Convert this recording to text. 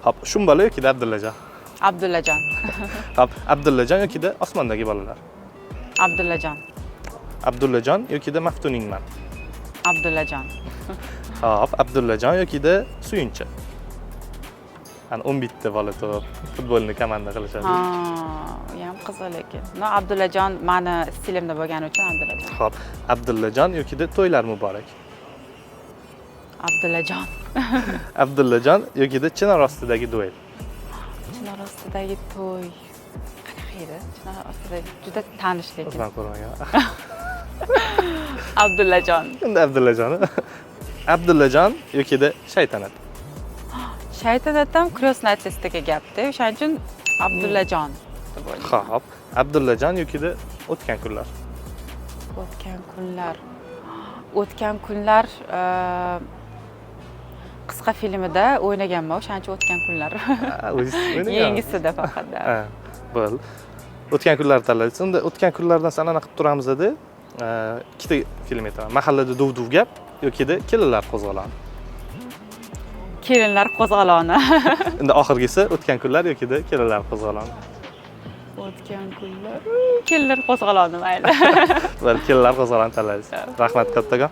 Hop, Shumbala yokida Abdullajon. Abdullajon. Hop, Abdullajon yokida Osmondagi bolalar. Abdullajon. Abdullajon yokida Maftuningman. Abdullajon. Hop, Abdullajon yokida Suyunchi. Ana 11 ta bola turib futbolni komanda qilishadi. Ha, u ham qiziq lekin. No, Abdullajon meni stilimda bo'lgani uchun Abdullajon. Hop, Abdullajon yokida To'ylar muborak. Abdullajon. Abdullajon yokida Chinor ostidagi duel. Chinor ostidagi to'y. Qanaqa edi? Chinor ostidagi juda tanish lekin. O'zim ko'rmagan. Abdullajon. Endi Abdullajon. Abdullajon yokida Shaytanat. Shaytanat ham крестный отецdagi gapda. O'shaning uchun Abdullajon deb o'ylayman. Hop, Abdullajon yokida O'tgan kunlar. O'tgan kunlar. O'tgan kunlar qisqa filmida o'ynaganman, o'shaning uchun o'tgan kunlar. Yangisida faqat. Ha, bo'l. O'tgan kunlar tanlaysiz. Unda o'tgan kunlardan sanana qilib turamiz edi. Ikkita film aytaman. Mahallada duv-duv gap yokida Kelinlar qo'zg'oloni. Kelinlar qo'zg'oloni. Endi oxirgisi o'tgan kunlar yokida Kelinlar qo'zg'oloni. O'tgan kunlar. Kelinlar qo'zg'oloni mayli. Kelinlar qo'zg'oloni tanlaysiz. Rahmat kattakon.